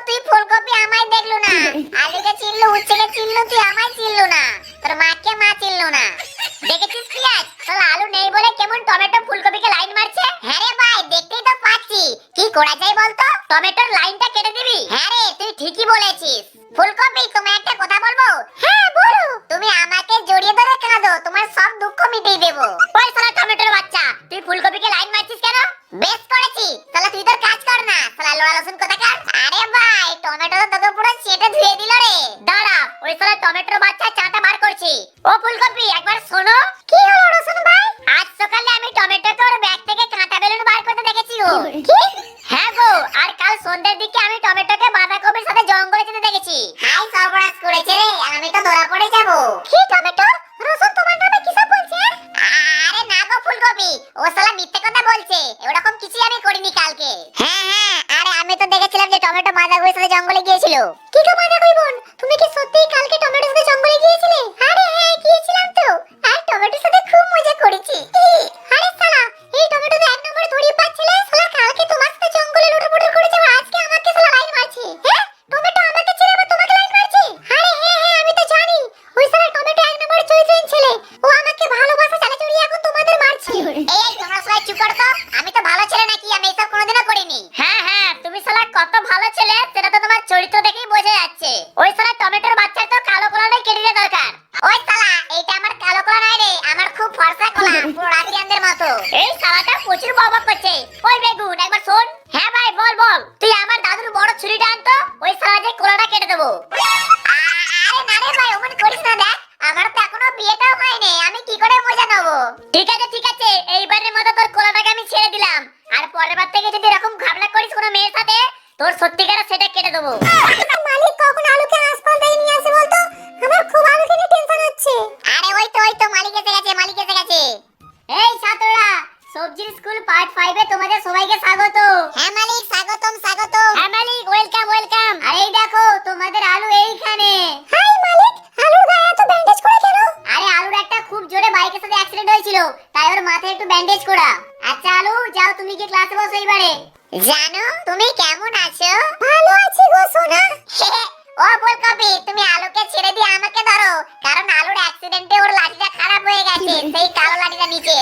তুই ফুলকপি আমায় দেখলু না, আলুকে চিনলু, উচ্ছেকে চিনলু, তুই আমায় চিনলু না, তোর মাকে মা চিনলু না। দেখেছিস পিয়াজ, তোর আলু নেই বলে কেমন টমেটো ফুলকপিকে লাইন মারছে। হ্যাঁ রে ভাই, দেখতেই তো পাচ্ছি। কি করা যায় বলতো? টমেটোর লাইনটা কেটে দিবি। হ্যাঁ রে, তুই ঠিকই বলেছিস। ফুলকপি, তোমায় একটা কথা বলবো? হ্যাঁ বলো। তুমি আমাকে জড়িয়ে ধরে কাঁদো, তোমার সব দুঃখ মিটিয়ে দেবো। ওই শালা টমেটোর বাচ্চা, তুই ফুলকপিকে লাইন মারছিস কেন? বেশ করেছি, শালা তুই তোর কাজ কর না, শালা লোড়া রসুন কোথাকার। আরে ভাই, টমেটো তো তোকে পুরো চেটে ধুয়ে দিল রে। দাঁড়া, ওই শালা টমেটোর বাচ্চা চাটা বার করছি। ও ফুলকপি, একবার শোনো। কি হলো রসুন ভাই? আজ সকালে আমি টমেটোকে ওর ব্যাগ থেকে কাঁটা বেলুন বার করতে দেখেছি গো। কি? হ্যাঁ গো, আর কাল সন্ধ্যের দিকে আমি টমেটোকে বাঁধাকপির সাথে জঙ্গলে যেতে দেখেছি। হাই সর্বনাশ করেছে রে, আমি তো ধরা পড়ে যাব। কি টমেটো? রসুন তোমার নামে কি সব বলছে? আরে না গো ফুলকপি, ও শালা মিথ্যে কথা বলছে, এরকম কিছু আমি করিনি কালকে। হ্যাঁ, আরে আমি তো দেখেছিলাম যে টমেটো বাঁধাকপির সাথে জঙ্গলে গিয়েছিল। কি গো বাঁধাকপি বোন, তুমি কি সত্যিই কালকে টমেটোর সাথে জঙ্গলে গিয়েছিলে? আরে হ্যাঁ, গিয়েছিলাম তো, আর টমেটোর সাথে খুব মজা করেছি। আরে শালা, এই টমেটো তো এক নম্বর ধরি পাচ্ছিলে, শালা কালকে তোমার সাথে জঙ্গলে লুটোপুটো করেছে, আর আজকে আমাকে শালা লাইন মারছে। হ্যাঁ, টমেটো আমাকে ছেড়ে আবার তোমাকে লাইন মারছে? আরে হ্যাঁ, আমি তো জানি, ওই শালা টমেটো এক নম্বর চরিত্রহীন ছেলে, ও আমাকে ভালোবাসা চালাচুরি এখন তোমাদের মারছে। এই তোমরা সবাই চুপ করো তো, আমি তো ভালো ছেলে নাকি? আমি এসব কোনোদিনও করিনি। হ্যাঁ, তুমি শালা কত ভালো ছেলে সেটা তো তোমার চরিত্র দেখেই বোঝা যাচ্ছে। ওই শালা টমেটোর বাচ্চার তো কালো কলাটাই কেটে দেওয়া দরকার। ওই শালা, এইটা আমার কালো কলা নয় রে, আমার খুব ফর্সা কলা, পুরো রাশিয়ানদের মতো। এই শালাটা প্রচুর বকবক করছে। ওই বেগুন, একবার শোন। হ্যাঁ ভাই, বল। তুই আমার দাদুর বড় ছুরিটা আনতো, ওই শালা যে কলাটা কেটে দেবো। আরে না রে ভাই, ওমন করিস না। দেখ, আমার তো এখনো বিয়েটাও হয়নি, আমি কি করে মজা নেবো? ঠিক আছে, এইবারের মতো তোর কলাটাকে আমি ছেড়ে দিলাম, আর পরের বার থেকে যদি এরকম ঘাবলা করিস কোনো মেয়ের সাথে, তোর সত্যিকারের সেটা কেটে দেবো। মালিক কখন আলুকে হাসপাতালে নিয়ে আসে বলতো? আমার খুব আলু খেতে টেনশন হচ্ছে। আরে ওই তো মালিক এসে গেছে। এই ছাত্ররা, সবজির স্কুল পার্ট 5 এ তোমাদের সবাইকে স্বাগত। হ্যাঁ মালিক, স্বাগতম। হ্যাঁ মালিক, ওয়েলকাম। আর এই দেখো, তোমাদের আলু এইখানে। হাই মালিক, আলুর গায়ে এত ব্যান্ডেজ করা কেন? আরে আলুর একটা খুব জোরে বাইকের সাথে অ্যাক্সিডেন্ট হয়েছিল, তাই ওর মাথায় একটু ব্যান্ডেজ করা। আচ্ছা আলু, যাও তুমি কি ক্লাসে বসো এবারে। জানো, তুমি কেমন আছো? ভালো আছি গো সোনা। ও ফুলকপি, তুমি আলুকে ছেড়ে দিয়ে আমাকে ধরো, কারণ আলুর অ্যাক্সিডেন্টে ওর লাঠিটা খারাপ হয়ে গেছে, সেই কালো লাঠিটা নিচে।